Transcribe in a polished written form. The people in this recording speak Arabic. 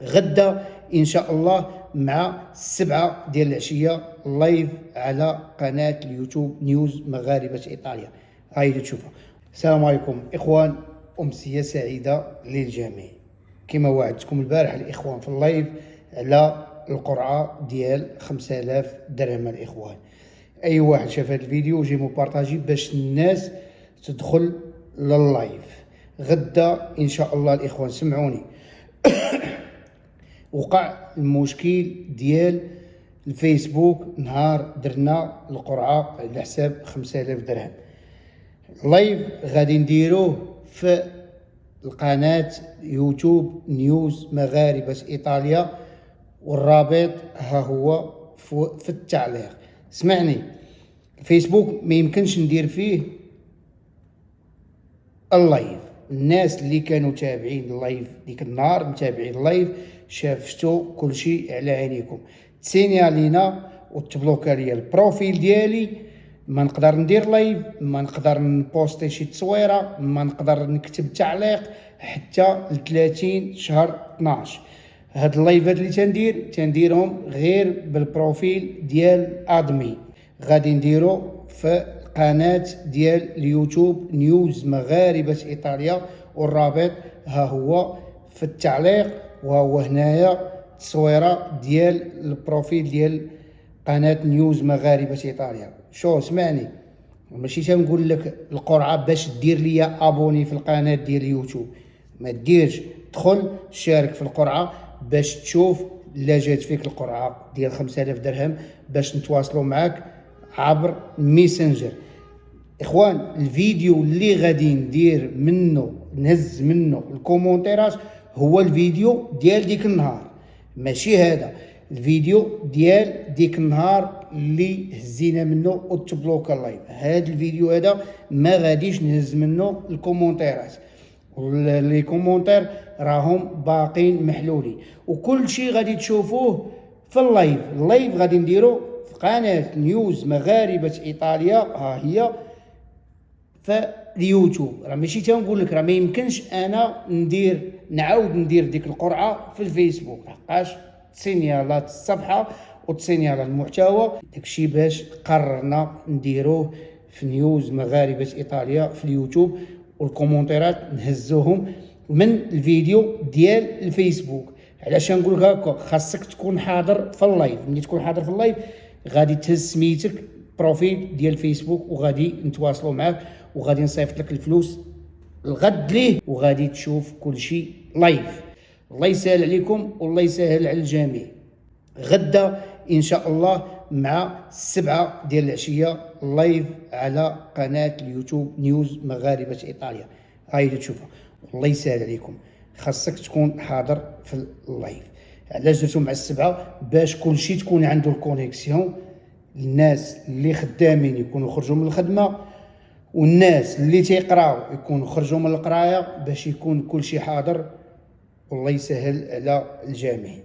غدا ان شاء الله مع 7 ديال العشيه لايف على قناه اليوتيوب نيوز مغاربه ايطاليا. هاي تشوفها. السلام عليكم اخوان، امسيه سعيده للجميع. كما وعدتكم البارح الاخوان في اللايف على القرعه ديال 5000 درهم الاخوان. اي واحد شاف هذا الفيديو جي مبارطاجي باش الناس تدخل لللايف. غدا ان شاء الله الاخوان سمعوني وقع المشكل ديال الفيسبوك نهار درنا القرعه على حساب 5000 درهم. لايف غادي نديروه في القناه يوتيوب نيوز مغاربه ايطاليا، والرابط ها هو في التعليق. اسمعني، الفيسبوك ما يمكنش ندير فيه اللايف. الناس اللي كانوا تابعين اللايف ديك النهار متابعين اللايف شافتوا كل شيء على عينيكم. تسينيالينا وتبلوكا ليا البروفيل ديالي، ما نقدر ندير لايف، ما نقدر نبوستي شي تصويره، ما نقدر نكتب تعليق حتى ل 30 شهر 12. هاد اللايفات اللي تنديرهم غير بالبروفيل ديال ادمي. غادي نديرو في قناه ديال اليوتيوب نيوز مغاربه ايطاليا، والرابط ها هو في التعليق، وها هو هنايا التصويره ديال البروفيل ديال قناه نيوز مغاربه ايطاليا. شو اسمعني، ماشي تنقول لك القرعه باش دير ليا ابوني في القناه ديال اليوتيوب، ما ديرش. دخل شارك في القرعه باش تشوف لا جات فيك القرعه ديال 5000 درهم، باش نتواصلوا معاك عبر ميسنجر. اخوان الفيديو اللي غادي ندير منه نهز منه الكومونتيرات هو الفيديو ديال ديك النهار، ماشي هذا الفيديو ديال ديك النهار اللي هزينا منه وتبلوكا اللايف. هذا الفيديو هذا ما غاديش نهز منه الكومونتيرات، لي كومونتير راهم باقين محلولين، وكل شيء غادي تشوفوه في اللايف. اللايف غادي نديرو في قناه نيوز مغاربه ايطاليا، ها هي في اليوتيوب. راه ماشي تنقول لك، راه ما يمكنش انا نعاود ندير ديك القرعه في الفيسبوك، لحقاش تسينيالات الصفحه وتسينيالات المحتوى. داكشي باش قررنا نديروه في نيوز مغاربه ايطاليا في اليوتيوب، والكومونتيرات نهزوهم من الفيديو ديال الفيسبوك. علاش نقول لك هكا؟ خاصك تكون حاضر في اللايف. ملي تكون حاضر في اللايف غادي تهز سميتك بروفيل ديال الفيسبوك، وغادي نتواصلوا معاك، وغادي نصيفط لك الفلوس الغد ليه، وغادي تشوف كل شيء لايف. الله يسهل عليكم والله يسهل على الجميع. غدا ان شاء الله مع 7 ديال العشيه لايف على قناه اليوتيوب نيوز مغاربه ايطاليا. هاي تشوفها. الله يسهل عليكم، خاصك تكون حاضر في اللايف. علاش درتو مع 7؟ باش كل شيء تكون عنده الكونيكسيون. الناس اللي خدامين يكونوا خرجوا من الخدمه، والناس اللي تيقراو يكونوا خرجوا من القرايه، باش يكون كل شيء حاضر. والله يسهل على الجميع.